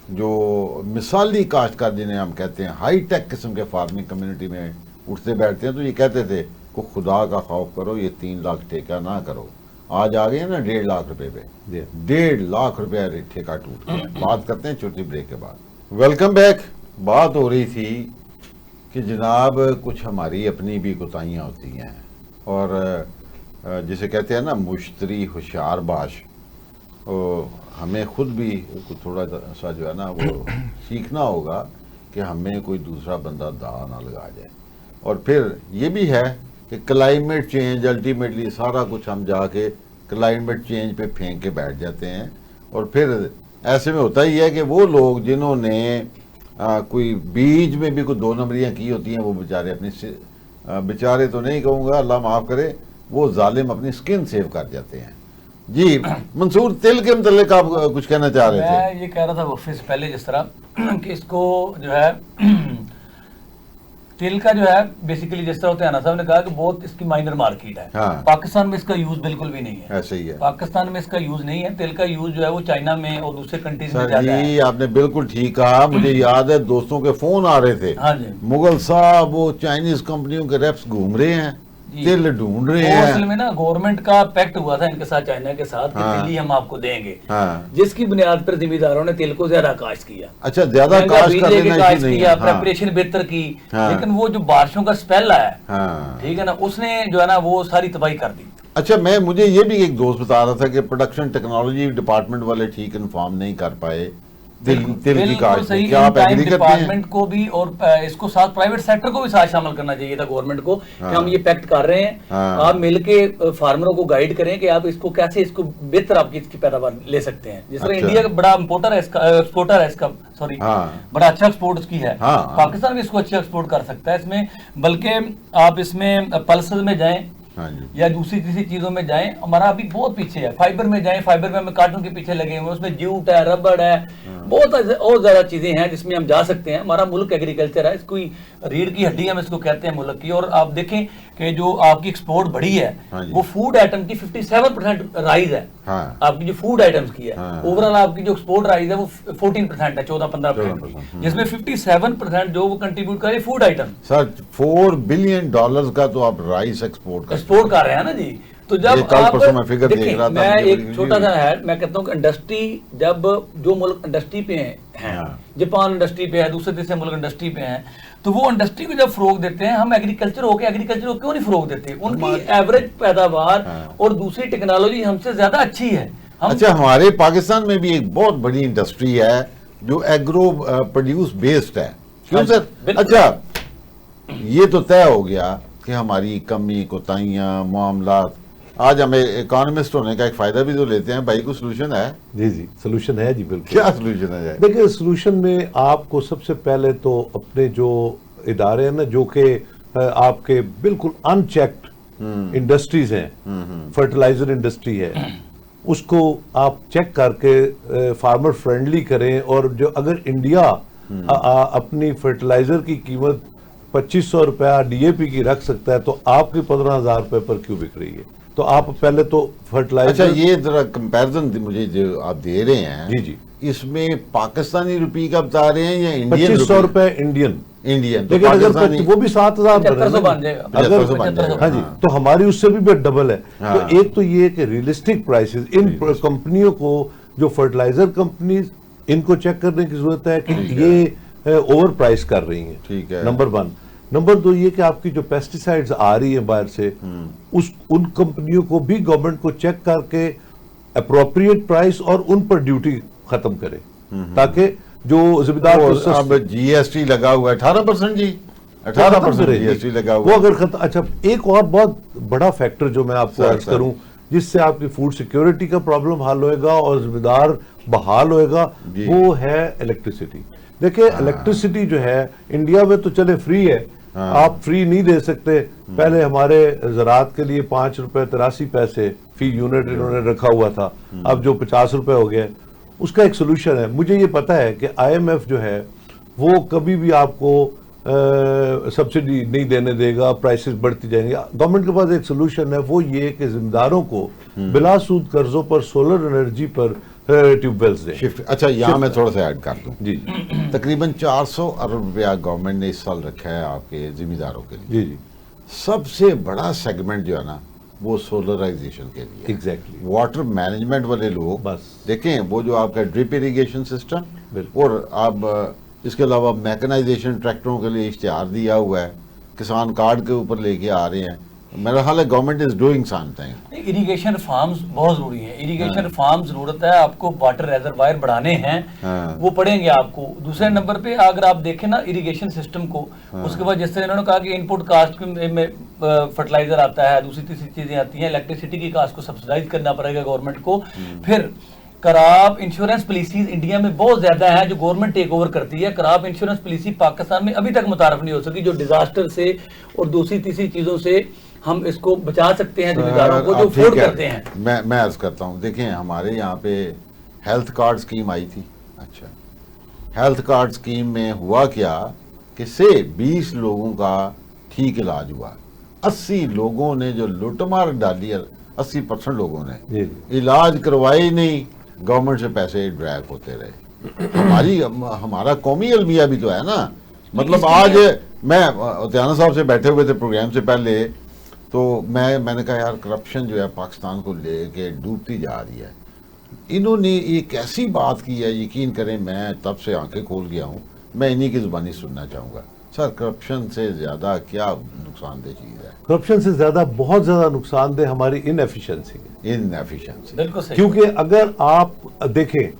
Speaker 1: جو مثالی کاشتکار جنہیں ہم کہتے ہیں ہائی ٹیک قسم کے فارمنگ کمیونٹی میں اٹھتے بیٹھتے ہیں, تو یہ کہتے تھے کہ خدا کا خوف کرو, یہ 3 لاکھ ٹھیکہ نہ کرو. آج آ گئے ہیں نا 1.5 لاکھ روپے پہ. 1.5 لاکھ روپے ٹھیکہ ٹوٹ گیا. بات کرتے ہیں چھوٹی بریک کے بعد. Welcome back. بات ہو رہی تھی کہ جناب کچھ ہماری اپنی بھی کوتاہیاں ہوتی ہیں, اور جسے کہتے ہیں نا مشتری ہوشیار باش, ہمیں خود بھی تھوڑا سا جو ہے نا وہ سیکھنا ہوگا کہ ہمیں کوئی دوسرا بندہ داغ نہ لگا جائے. اور پھر یہ بھی ہے کہ کلائمیٹ چینج الٹیمیٹلی سارا کچھ ہم جا کے کلائمیٹ چینج پہ پھینک کے بیٹھ جاتے ہیں, اور پھر ایسے میں ہوتا ہی ہے کہ وہ لوگ جنہوں نے کوئی بیچ میں بھی کوئی 2 نمبریاں کی ہوتی ہیں, وہ بیچارے اپنی بیچارے تو نہیں کہوں گا, اللہ معاف کرے, وہ ظالم اپنی سکن سیو کر جاتے ہیں. جی منصور, تل کے متعلق آپ کچھ کہنا چاہ رہے تھے.
Speaker 3: میں یہ کہہ رہا تھا وقفے سے پہلے جس طرح کہ اس کو جو ہے تیل کا جو ہے بیسیکلی جس طرح ہوتیانہ صاحب نے کہا کہ بہت اس کی مائنر مارکیٹ ہے. پاکستان میں اس کا یوز بالکل بھی نہیں ہے.
Speaker 1: ایسے ہی ہے,
Speaker 3: پاکستان میں اس کا یوز نہیں ہے. تیل کا یوز جو ہے وہ چائنا میں اور دوسرے کنٹریز میں زیادہ ہے.
Speaker 1: جی آپ نے بالکل ٹھیک کہا. مجھے یاد ہے دوستوں کے فون آ رہے تھے,
Speaker 3: ہاں جی,
Speaker 1: مغل صاحب وہ چائنیز کمپنیوں کے ریپس گھوم رہے ہیں, تیل ڈھونڈ رہے ہیں.
Speaker 3: اصل میں نا گورنمنٹ کا پیکٹ ہوا تھا ان کے ساتھ, چائنا کے ساتھ, کہ دلی ہم آپ کو دیں گے, جس کی بنیاد پر ذمہ داروں نے تیل کو زیادہ کاشت کیا.
Speaker 1: اچھا زیادہ کاشت
Speaker 3: کیا, پریپریشن بہتر کی, لیکن وہ جو بارشوں کا سپیل ہے ٹھیک ہے نا, اس نے جو ہے نا وہ ساری تباہی کر دی.
Speaker 1: اچھا مجھے یہ بھی ایک دوست بتا رہا تھا کہ پروڈکشن ٹیکنالوجی ڈپارٹمنٹ والے ٹھیک انفارم نہیں کر پائے تیل کی کاشت. کیا آپ ایگری کرتے ہیں؟
Speaker 3: ڈپارٹمنٹ کو بھی اور اس کو ساتھ پرائیویٹ سیکٹر کو بھی ساتھ شامل کرنا چاہیے تھا گورنمنٹ کو, کہ ہم یہ پیکٹ کر رہے ہیں, آپ مل کے فارمروں کو گائیڈ کریں کہ آپ اس کو کیسے اس کو بہتر آپ کی اس کی پیداوار لے سکتے ہیں. جس طرح انڈیا کا بڑا امپورٹر ہے, ایکسپورٹر ہے اس کا, سوری بڑا اچھا ایکسپورٹ اس کی ہے, پاکستان بھی اس کو اچھا ایکسپورٹ کر سکتا ہے اس میں. بلکہ آپ اس میں پلسز میں جائیں یا دوسری کسی چیزوں میں جائیں, ہمارا ابھی بہت پیچھے ہے. فائبر میں جائیں, فائبر میں ہمیں کارٹون کے پیچھے لگے ہوئے, اس میں جوٹ ہے, ربڑ ہے, بہت اور زیادہ چیزیں ہیں جس میں ہم جا سکتے ہیں. ہمارا ملک ایگریکلچر ہے, اس کو ریڑھ کی ہڈی ہم اس کو کہتے ہیں ملک کی. اور آپ دیکھیں کہ جو آپ کی ایکسپورٹ بڑھی ہے وہ فوڈ آئٹم کی 57% رائز ہے. آپ کی جو فوڈ آئٹمز کی ہے, اوورال آپ کی جو ایکسپورٹ رائز ہے وہ 14% ہے, 14-15%, جس میں 57% جو وہ کنٹریبیوٹ کر رہے فوڈ آئٹم.
Speaker 1: سر $4 بلین کا تو آپ رائس ایکسپورٹ
Speaker 3: کر رہے ہیں نا جی. تو جب آپ دیکھیں, میں ایک چھوٹا سا ہے, میں کہتا ہوں کہ انڈسٹری, جب جو ملک انڈسٹری پہ ہیں, جاپان انڈسٹری پہ ہے, دوسرے تیسرے ملک انڈسٹری پہ ہیں, تو وہ انڈسٹری کو جب فروغ دیتے ہیں, ہم ایگریکلچر کو کیوں نہیں فروغ دیتے؟ ان کی ایوریج پیداوار اور دوسری ٹیکنالوجی ہم سے زیادہ اچھی ہے.
Speaker 1: اچھا ہمارے پاکستان میں بھی ایک بہت بڑی انڈسٹری ہے جو ایگرو پروڈیوس بیسڈ ہے, کیوں سر؟ اچھا یہ تو طے ہو گیا کہ ہماری کمی کوتاہیاں معاملات, آج ہمیں اکانومسٹ ہونے کا ایک فائدہ بھی تو لیتے ہیں. بھائی کو سلوشن ہے؟
Speaker 2: جی سلوشن ہے. جی بالکل.
Speaker 1: کیا سلوشن ہے؟
Speaker 2: دیکھیں سلوشن میں آپ کو سب سے پہلے تو اپنے جو ادارے ہیں نا, جو کہ آپ کے بالکل ان چیکڈ انڈسٹریز ہیں, فرٹیلائزر انڈسٹری ہے, اس کو آپ چیک کر کے فارمر فرینڈلی کریں. اور جو اگر انڈیا اپنی فرٹیلائزر کی قیمت 2500 روپیہ ڈی اے پی کی رکھ سکتا ہے, تو آپ کی 15,000 روپے پر کیوں بک رہی ہے؟ تو آپ پہلے تو فرٹیلائزر.
Speaker 1: اچھا یہ ذرا کمپیرزن مجھے جو آپ دے رہے ہیں,
Speaker 2: جی
Speaker 1: اس میں پاکستانی روپی کا بتا رہے ہیں یا انڈین؟
Speaker 2: 2500 روپے انڈین.
Speaker 1: لیکن
Speaker 2: اگر وہ بھی 7,000 ہاں جی, تو ہماری اس سے بھی ڈبل ہے. تو ایک تو یہ کہ ریئلسٹک پرائسز ان کمپنیوں کو, جو فرٹیلائزر کمپنیز, ان کو چیک کرنے کی ضرورت ہے کہ یہ اوور پرائس کر رہی ہیں.
Speaker 1: ٹھیک ہے.
Speaker 2: نمبر 1. نمبر 2 یہ کہ آپ کی جو پیسٹیسائیڈز آ رہی ہیں باہر سے, ان کمپنیوں کو بھی گورنمنٹ کو چیک کر کے اپروپریٹ پرائس اور ان پر ڈیوٹی ختم کرے. تاکہ جو ذمہ دار
Speaker 1: اب GST لگا ہوا ہے 18% جی 18% GST لگا ہوا
Speaker 2: وہ اگر اچھا ایک اور بہت بڑا فیکٹر جو میں آپ کو عرض کروں جس سے آپ کی فوڈ سیکیورٹی کا پرابلم حل ہوئے گا اور ذمہ دار بحال ہوئے گا وہ ہے الیکٹریسٹی. دیکھیں الیکٹریسٹی جو ہے انڈیا میں تو چلے فری ہے, آپ فری نہیں دے سکتے. پہلے ہمارے زراعت کے لیے 5 روپے 83 پیسے فی یونٹ انہوں نے رکھا ہوا تھا, اب جو 50 روپے ہو گئے. اس کا ایک سولوشن ہے, مجھے یہ پتا ہے کہ IMF جو ہے وہ کبھی بھی آپ کو سبسڈی نہیں دینے دے گا, پرائسز بڑھتی جائیں گی. گورنمنٹ کے پاس ایک سولوشن ہے, وہ یہ کہ ذمہ داروں کو بلا سود قرضوں پر سولر انرجی پر ٹیوب ویلز دیں.
Speaker 1: اچھا یہاں میں تھوڑا سا ایڈ کر دوں.
Speaker 2: جی
Speaker 1: تقریباً 400 ارب روپیہ گورنمنٹ نے اس سال رکھا ہے آپ کے ذمہ داروں کے لیے.
Speaker 2: جی جی
Speaker 1: سب سے بڑا سیگمنٹ جو ہے نا وہ سولرائزیشن کے لیے.
Speaker 2: ایگزیکٹلی
Speaker 1: واٹر مینجمنٹ والے لوگ
Speaker 2: بس
Speaker 1: دیکھیں وہ جو آپ کا ڈرپ اریگیشن سسٹم اور اب اس کے علاوہ میکنائزیشن ٹریکٹروں کے لیے اشتہار دیا ہوا ہے, کسان کارڈ کے اوپر لے کے آ رہے ہیں. میرا خیال ہے government is doing something.
Speaker 3: Irrigation farms بہت ضروری ہیں, اریگیشن فارم ضرورت ہے آپ کو, واٹر ریزروائر بڑھانے ہیں وہ پڑیں گے آپ کو. دوسرے نمبر پہ اگر آپ دیکھیں نا اریگیشن سسٹم کو, اس کے بعد جس طرح انہوں نے کہا کہ ان پٹ کاسٹ میں فرٹیلائزر آتا ہے, دوسری تیسری چیزیں آتی ہیں, الیکٹریسٹی کی کاسٹ کو سبسڈائز کرنا پڑے گا گورنمنٹ کو. پھر کراپ انشورنس پالیسیز انڈیا میں بہت زیادہ ہیں جو گورنمنٹ ٹیک اوور کرتی ہے. کراپ انشورنس پالیسی پاکستان میں ابھی تک متعارف نہیں ہو سکی, جو ڈیزاسٹر سے اور دوسری تیسری چیزوں سے ہم اس کو بچا سکتے ہیں ذمہ داروں کو جو فوڈ کرتے ہیں.
Speaker 1: میں عرض کرتا ہوں, دیکھیں ہمارے یہاں پہ ہیلتھ کارڈ سکیم آئی تھی. اچھا ہیلتھ کارڈ سکیم میں ہوا کیا کہ 20 لوگوں کا ٹھیک علاج ہوا, 80 لوگوں نے جو لوٹ مار ڈالی, 80% لوگوں نے علاج کروائی نہیں, گورنمنٹ سے پیسے ڈرائیو ہوتے رہے. ہمارا قومی المیہ بھی تو ہے نا. مطلب آج میں عطیانہ صاحب سے بیٹھے ہوئے تھے پروگرام سے پہلے, تو میں نے کہا یار کرپشن جو ہے پاکستان کو لے کے ڈوبتی جا رہی ہے. انہوں نے ایک ایسی بات کی ہے, یقین کریں میں تب سے آنکھیں کھول گیا ہوں, میں انہی کی زبانی سننا چاہوں گا. سر کرپشن سے زیادہ کیا نقصان دہ چیز ہے؟
Speaker 2: کرپشن سے زیادہ بہت زیادہ نقصان دہ ہماری انیفیشنسی ہے.
Speaker 3: بالکل صحیح.
Speaker 2: کیونکہ اگر آپ دیکھیں,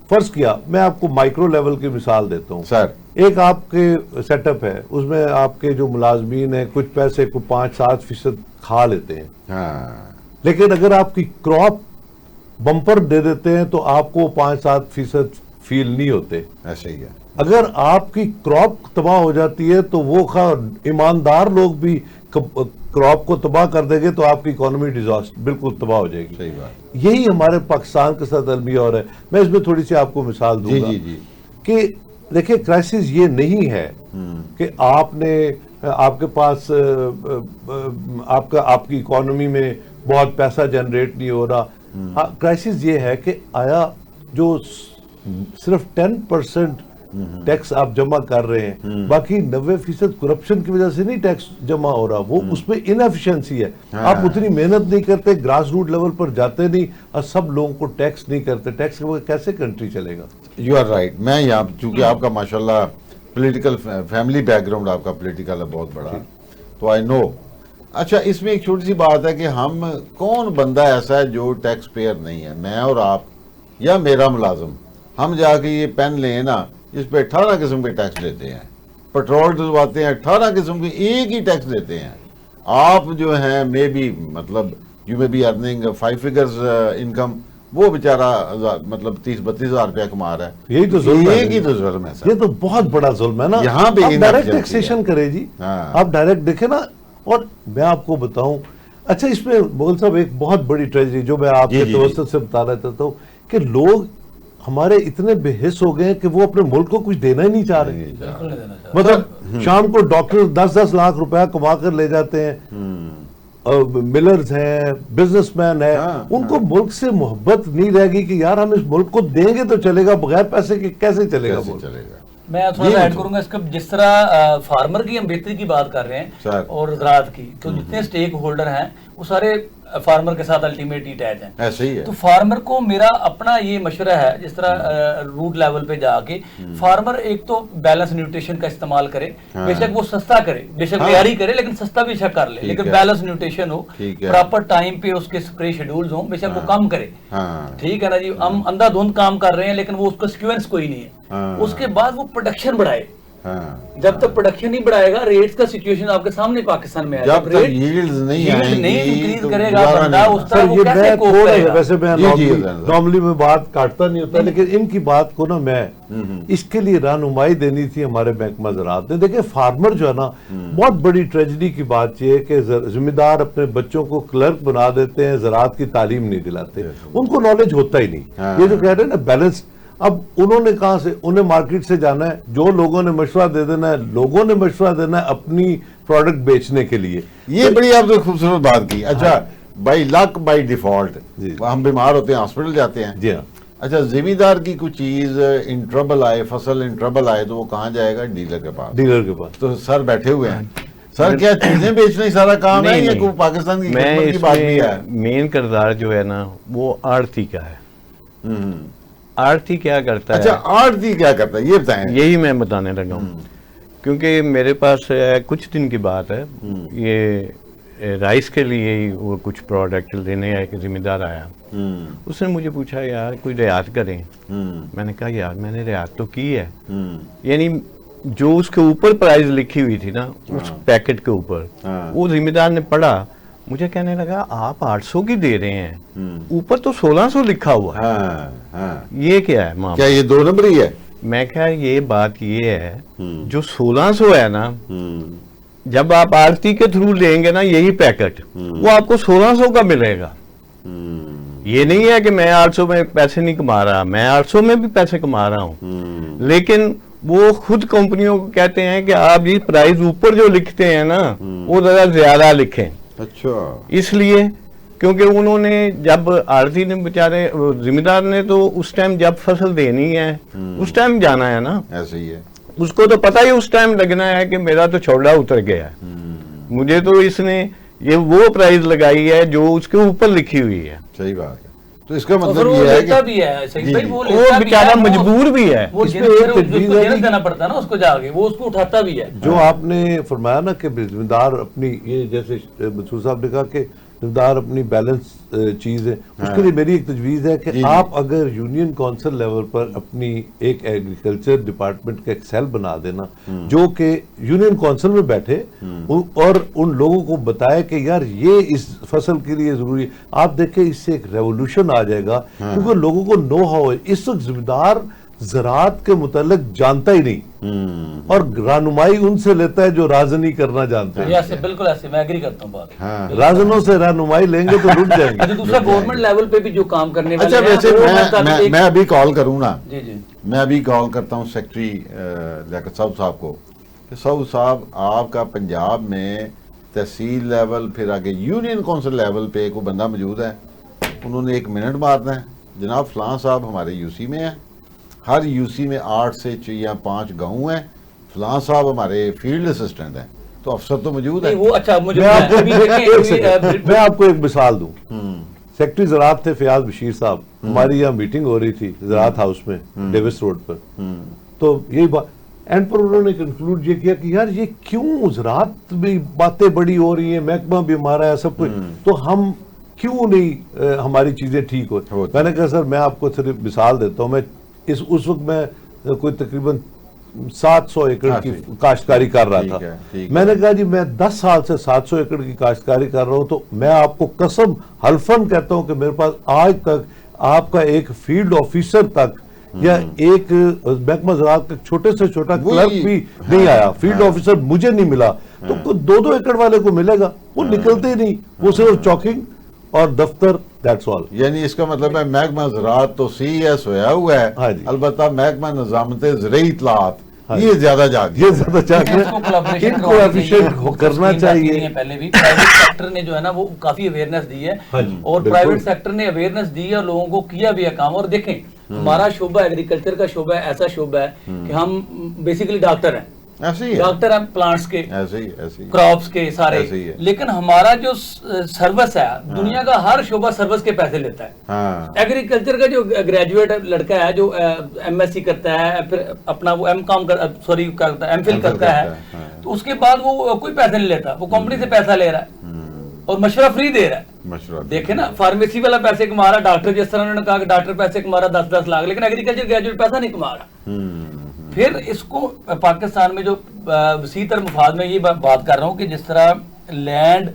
Speaker 2: فرض کیا میں آپ کو مائکرو لیول کی مثال دیتا ہوں
Speaker 1: سر.
Speaker 2: ایک آپ کے سیٹ اپ ہے, اس میں آپ کے جو ملازمین ہیں کچھ پیسے کو 5-7% کھا لیتے ہیں, لیکن اگر آپ کی کراپ بمپر دے دیتے ہیں تو آپ کو 5-7% فیل نہیں ہوتے.
Speaker 1: ایسے ہی ہے.
Speaker 2: اگر آپ کی کراپ تباہ ہو جاتی ہے تو وہ ایماندار لوگ بھی کراپ کو تباہ کر دیں گے تو آپ کی اکانومی ڈیزاسٹر بالکل تباہ ہو جائے گی.
Speaker 1: صحیح بات.
Speaker 2: یہی ہمارے پاکستان کے ساتھ المیہ اور ہے. میں اس میں تھوڑی سی آپ کو مثال دوں گا کہ دیکھیں کرائسس یہ نہیں ہے کہ آپ نے آپ کے پاس آپ کی اکانومی میں بہت پیسہ جنریٹ نہیں ہو رہا. کرائسس یہ ہے کہ آیا جو صرف 10% ٹیکس آپ جمع کر رہے ہیں, باقی 90% کرپشن کی وجہ سے نہیں ٹیکس جمع ہو رہا, وہ اس میں انیفیشنسی ہے. آپ اتنی محنت نہیں کرتے, گراس روٹ لیول پر جاتے نہیں, اور سب لوگوں کو ٹیکس نہیں کرتے. ٹیکس کے بغیر کیسے کنٹری چلے گا؟
Speaker 1: You are right. میں یہاں چونکہ آپ کا ماشاءاللہ پولیٹیکل فیملی بیک گراؤنڈ آپ کا پولیٹیکل ہے بہت بڑا, تو آئی نو. اچھا اس میں ایک چھوٹی سی بات ہے کہ ہم کون بندہ ایسا ہے جو ٹیکس پیئر نہیں ہے؟ میں اور آپ یا میرا ملازم, ہم جا کے یہ پین لیں نا, اس پہ 18 قسم کے ٹیکس لیتے ہیں. پیٹرول ڈلواتے ہیں 18 قسم کے ایک ہی ٹیکس دیتے ہیں. آپ جو ہیں مے بی مطلب you may be earning 5 figures income, وہ بیچارہ مطلب 30-32 ہزار روپیہ کما رہا ہے.
Speaker 2: یہی تو ظلم ہے.
Speaker 1: ایک ہی تو ظلم ہے.
Speaker 2: یہ تو بہت بڑا ظلم ہے نا.
Speaker 1: یہاں پہ
Speaker 2: ڈائریکٹ ٹیکسیشن کرے جی, آپ ڈائریکٹ دیکھیں نا. اور میں آپ کو بتاؤں, اچھا اس میں مغل صاحب ایک بہت بڑی ٹریجڈی جو میں آپ کے توسط سے بتانا چاہتا ہوں کہ لوگ ہمارے اتنے بے حس ہو گئے کہ وہ اپنے ملک کو کچھ دینا ہی نہیں چاہ رہے. مطلب شام کو ڈاکٹر 10-10 لاکھ روپیہ کما کر لے جاتے ہیں, ملرز ہیں, بزنس مین ہیں, ان کو ملک سے محبت نہیں رہے گی کہ یار ہم اس ملک کو دیں گے تو چلے گا, بغیر پیسے کے کیسے چلے گا ملک.
Speaker 3: میں تھوڑا سا ایڈ کروں گا اس کا. جس طرح فارمر کی ہم بہتری کی بات کر رہے ہیں اور زراعت کی, تو جتنے سٹیک ہولڈر ہیں وہ سارے فارمر کے ساتھ الٹیمیٹلی اٹیچ ہیں.
Speaker 1: ایسے ہی ہے.
Speaker 3: تو فارمر کو میرا اپنا یہ مشورہ ہے, جس طرح روٹ لیول پہ جا کے فارمر ایک تو بیلنس نیوٹریشن کا استعمال کرے, بے شک وہ سستا کرے, بے شک معیاری کرے, لیکن سستا بے شک کر لے, لیکن بیلنس نیوٹریشن ہو, پراپر ٹائم پہ اس کے اسپرے شیڈولز ہوں, بے شک وہ کم کرے. ٹھیک ہے نا جی, ہم اندھا دھند کام کر رہے ہیں لیکن وہ اس کا سیکوینس کوئی نہیں ہے. اس کے بعد وہ پروڈکشن بڑھائے. جب تک پروڈکشن نہیں بڑھائے گا, ریٹس کا سچویشن آپ کے سامنے پاکستان میں ہے,
Speaker 1: جب تک ییلڈز نہیں آئیں گی
Speaker 3: انکریز کرے گا بندہ, اس
Speaker 2: سر
Speaker 3: طرح
Speaker 2: یہ میں تھوڑا ہے, ویسے میں
Speaker 1: جی
Speaker 2: نارملی میں بات کاٹتا نہیں ہوتا, لیکن ان کی بات کو نا میں اس کے لیے رہنمائی دینی تھی ہمارے محکمہ زراعت نے. دیکھیں فارمر جو ہے نا, بہت بڑی ٹریجڈی کی بات یہ ہے کہ ذمہ دار اپنے بچوں کو کلرک بنا دیتے ہیں, زراعت کی تعلیم نہیں دلاتے, ان کو نالج ہوتا ہی نہیں. یہ جو کہہ رہے ہیں نا بیلنس, اب انہوں نے کہاں سے, انہیں مارکیٹ سے جانا ہے, جو لوگوں نے مشورہ دے دینا ہے, لوگوں نے مشورہ دینا ہے اپنی پروڈکٹ بیچنے کے لیے.
Speaker 1: یہ بڑی آپ نے خوبصورت بات کی. اچھا بائی لک بائی ڈیفالٹ ہم بیمار ہوتے ہیں, ہاسپٹل جاتے ہیں.
Speaker 2: جی ہاں.
Speaker 1: اچھا زمیندار کی کوئی چیز ان ٹربل آئے, فصل ان ٹربل آئے, تو وہ کہاں جائے گا؟ ڈیلر کے پاس.
Speaker 2: ڈیلر کے پاس.
Speaker 1: تو سر بیٹھے ہوئے ہیں, سر کیا چیزیں بیچنا ہی سارا کام ہے, یا کوئی پاکستان کی خدمت کی بات بھی ہے؟
Speaker 4: مین کردار جو ہے نا وہ آڑتی کا ہے. آڑتی کیا کرتا ہے؟
Speaker 1: اچھا آڑتی کیا کرتا ہے یہ بتائیں.
Speaker 4: یہی میں بتانے لگا ہوں, کیونکہ میرے پاس کچھ دن کی بات ہے, یہ رائس کے لیے ہی وہ کچھ پروڈکٹ لینے ایک ذمہ دار آیا. اس نے مجھے پوچھا یار کوئی رعایت کریں. میں نے کہا یار میں نے رعایت تو کی ہے, یعنی جو اس کے اوپر پرائز لکھی ہوئی تھی نا اس پیکٹ کے اوپر, وہ ذمہ دار نے پڑھا, مجھے کہنے لگا آپ 800 کی دے رہے ہیں, اوپر تو 1600 لکھا ہوا ہے, یہ کیا ہے معاملہ؟
Speaker 1: کیا یہ 2 نمبر ہی ہے؟
Speaker 4: میں کہا یہ بات یہ ہے, جو 1600 ہے نا, جب آپ آرتی کے تھرو لیں گے نا یہی پیکٹ, وہ آپ کو 1600 کا ملے گا. یہ نہیں ہے کہ میں 800 میں پیسے نہیں کما رہا, میں 800 میں بھی پیسے کما رہا ہوں, لیکن وہ خود کمپنیوں کو کہتے ہیں کہ آپ یہ پرائز اوپر جو لکھتے ہیں نا وہ ذرا زیادہ لکھیں.
Speaker 1: اچھا,
Speaker 4: اس لیے کیونکہ انہوں نے جب آرتی نے بیچارے ذمہ دار نے تو اس ٹائم جب فصل دینی ہے اس ٹائم جانا ہے نا,
Speaker 1: ایسے ہی ہے,
Speaker 4: اس کو تو پتہ ہی اس ٹائم لگنا ہے کہ میرا تو چھوڑا اتر گیا ہے, مجھے تو اس نے یہ وہ پرائز لگائی ہے جو اس کے اوپر لکھی ہوئی ہے.
Speaker 1: صحیح بات ہے. تو اس کا مطلب یہ ہے کہ
Speaker 4: وہ بیچارہ مجبور بھی ہے,
Speaker 3: اس میں دینا پڑتا ہے نا اس کو, جا کے وہ اس کو اٹھاتا بھی ہے.
Speaker 2: جو آپ نے فرمایا نا کہ ذمہ دار اپنی, یہ جیسے منصور صاحب نے کہا کہ ذمہ دار اپنی بیلنس چیز ہے, اس کے لیے میری ایک تجویز ہے کہ آپ اگر یونین کونسل لیول پر اپنی ایک ایگریکلچر ڈپارٹمنٹ کا ایک سیل بنا دینا جو کہ یونین کونسل میں بیٹھے اور ان لوگوں کو بتائے کہ یار یہ اس فصل کے لیے ضروری ہے, آپ دیکھیں اس سے ایک ریولوشن آ جائے گا, کیونکہ لوگوں کو نو ہاؤ ہے. اس وقت ذمہ دار زراعت کے متعلق جانتا ہی نہیں, اور رہنمائی ان سے لیتا ہے جو رازنی کرنا جانتے ہیں.
Speaker 3: ایسے بالکل ایسے میں ایگری کرتا ہوں بات.
Speaker 2: رازنوں سے رہنمائی لیں گے تو رٹ جائیں گے.
Speaker 3: دوسرا گورنمنٹ لیول پہ بھی جو کام کرنے والے ہیں.
Speaker 1: اچھا ویسے میں ابھی کال کروں نا,
Speaker 3: جی جی
Speaker 1: میں ابھی کال کرتا ہوں سیکٹری لیاقت صاحب کو کہ صاحب آپ کا پنجاب میں تحصیل لیول پھر آگے یونین کونسل لیول پہ کوئی بندہ موجود ہے, انہوں نے 1 منٹ مارنا ہے, جناب فلاں صاحب ہمارے یو سی میں ہیں, ہر یو سی میں 8 سے 5 گاؤں ہیں, فلاں صاحب ہمارے فیلڈ اسسٹنٹ ہیں, تو افسر تو موجود ہے.
Speaker 3: وہ اچھا
Speaker 2: میں آپ کو ایک مثال دوں. سیکٹری زراعت تھے فیاض بشیر صاحب, ہماری یہاں میٹنگ ہو رہی تھی زراعت ہاؤس میں ڈیوس روڈ پر, تو یہی بات اینڈ پر انہوں نے کنکلوڈ یہ کیا کہ یار یہ کیوں زراعت میں باتیں بڑی ہو رہی ہیں, محکمہ بھی ہمارا ہے سب کچھ, تو ہم کیوں نہیں ہماری چیزیں ٹھیک ہو. میں نے کہا سر میں آپ کو صرف مثال دیتا ہوں, میں اس وقت میں کوئی تقریباً 700 ایکڑ کی کاشتکاری کر رہا تھا. میں نے کہا جی میں 10 سال سے 700 ایکڑ کی کاشتکاری کر رہا ہوں, تو میں آپ کو قسم حلفاً کہتا ہوں کہ میرے پاس آج تک آپ کا ایک فیلڈ آفیسر تک یا ایک محکمہ زراعت کا چھوٹے سے چھوٹا کلرک بھی نہیں آیا, فیلڈ آفیسر مجھے نہیں ملا. تو 2-2 ایکڑ والے کو ملے گا, وہ نکلتے ہی نہیں, وہ صرف چوکنگ اور دفتر, دیٹس آل.
Speaker 1: یعنی اس کا مطلب ہے محکمہ زراعت تو سی ایس ہویا ہوا ہے, البتہ محکمہ نظامت زرعی اطلاعات یہ زیادہ جاگ
Speaker 2: ان کو ایفیشینٹ کرنا چاہیے.
Speaker 3: پہلے بھی پرائیویٹ سیکٹر نے جو ہے نا وہ کافی اویئرنیس دی ہے, اور پرائیویٹ سیکٹر نے اویئرنیس دی ہے اور لوگوں کو کیا بھی ہے کام. اور دیکھیں ہمارا شعبہ ایگریکلچر کا شعبہ ایسا شعبہ ہے کہ ہم بیسیکلی ڈاکٹر ہیں,
Speaker 1: ایسے ہی ہے،
Speaker 3: ڈاکٹر ہیں پلانٹس کے،
Speaker 1: ایسے ہی ایسے ہی
Speaker 3: کراپس کے سارے،
Speaker 1: ایسے ہی ہے۔
Speaker 3: لیکن ہمارا جو سروس ہے، دنیا کا ہر شعبہ سروس کے پیسے لیتا ہے۔
Speaker 1: ہاں
Speaker 3: ایگریکلچر کا جو گریجویٹ لڑکا ہے جو ایم ایس سی کرتا ہے، پھر اپنا وہ ایم کام کرتا ہے، ایم فل کرتا ہے، تو اس کے بعد وہ کوئی پیسے نہیں لیتا، وہ کمپنی سے پیسہ لے رہا ہے اور مشورہ فری دے رہا ہے۔
Speaker 1: مشورہ
Speaker 3: دیکھیں نا، فارمیسی والا پیسے کما رہا، ڈاکٹر جس طرح انہوں نے کہا کہ ڈاکٹر پیسے کما رہا 10-10 لاکھ، لیکن ایگریکلچر گریجویٹ پیسہ نہیں کما رہا۔ پھر اس کو پاکستان میں جو وسیع تر مفاد میں یہ بات کر رہا ہوں کہ جس طرح لینڈ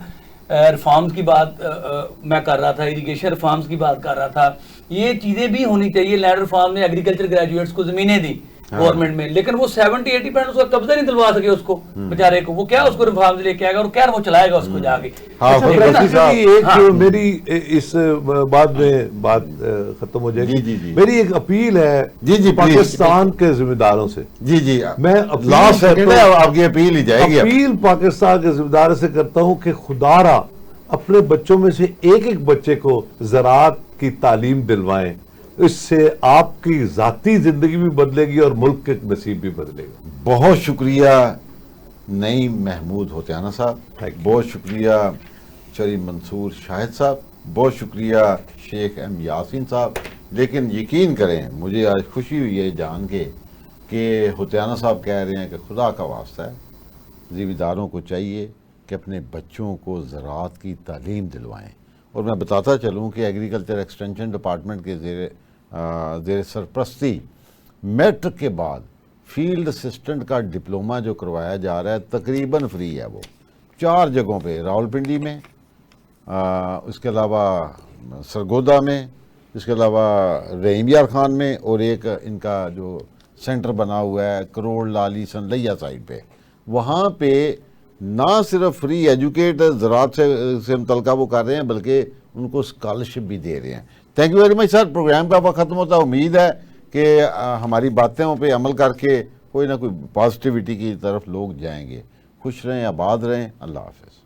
Speaker 3: ریفارمز کی بات میں کر رہا تھا، اریگیشن ریفارمز کی بات کر رہا تھا، یہ چیزیں بھی ہونی چاہیے۔ لینڈ ریفارم نے ایگریکلچر گریجویٹس کو زمینیں دی گورنمنٹ میں، لیکن وہ 70-80% اس کا قبضہ نہیں دلوا سکے اس کو بیچارے کو۔ وہ کیا اس کو ریفارمز لے کے آئے گا اور کیا وہ چلائے گا اس کو جا کے۔
Speaker 2: ایک میری اس بعد میں بات ختم ہو جائے گی، میری ایک اپیل ہے پاکستان کے ذمہ داروں سے۔
Speaker 1: جی
Speaker 2: میں
Speaker 1: لاسٹ سیکنڈ ہے، آپ کی اپیل ہی جائے گی۔
Speaker 2: اپیل پاکستان کے ذمہ داروں سے کرتا ہوں کہ خدارا اپنے بچوں میں سے ایک بچے کو زراعت کی تعلیم دلوائیں، اس سے آپ کی ذاتی زندگی بھی بدلے گی اور ملک کے نصیب بھی بدلے گا۔
Speaker 1: بہت شکریہ نعیم محمود ہوتیانہ صاحب، بہت شکریہ شریف منصور شاہد صاحب، بہت شکریہ شیخ ایم یاسین صاحب۔ لیکن یقین کریں مجھے آج خوشی ہوئی ہے جان کے کہ ہوتیانہ صاحب کہہ رہے ہیں کہ خدا کا واسطہ ہے، ذمہ داروں کو چاہیے کہ اپنے بچوں کو زراعت کی تعلیم دلوائیں۔ اور میں بتاتا چلوں کہ ایگریکلچر ایکسٹینشن ڈپارٹمنٹ کے زیر سرپرستی میٹرک کے بعد فیلڈ اسسٹنٹ کا ڈپلومہ جو کروایا جا رہا ہے تقریباً فری ہے، وہ 4 جگہوں پہ، راولپنڈی میں، اس کے علاوہ سرگودا میں، اس کے علاوہ رحیم یار خان میں، اور ایک ان کا جو سینٹر بنا ہوا ہے کروڑ لالی سنلیا سائڈ پہ، وہاں پہ نہ صرف فری ایجوکیٹ زراعت سے متعلقہ وہ کر رہے ہیں بلکہ ان کو اسکالرشپ بھی دے رہے ہیں۔ Thank you very much sir, program کا وقت ختم ہوتا ہے، امید ہے کہ ہماری باتوں پہ عمل کر کے کوئی نہ کوئی پازیٹیوٹی کی طرف لوگ جائیں گے۔ خوش رہیں، آباد رہیں، اللہ حافظ۔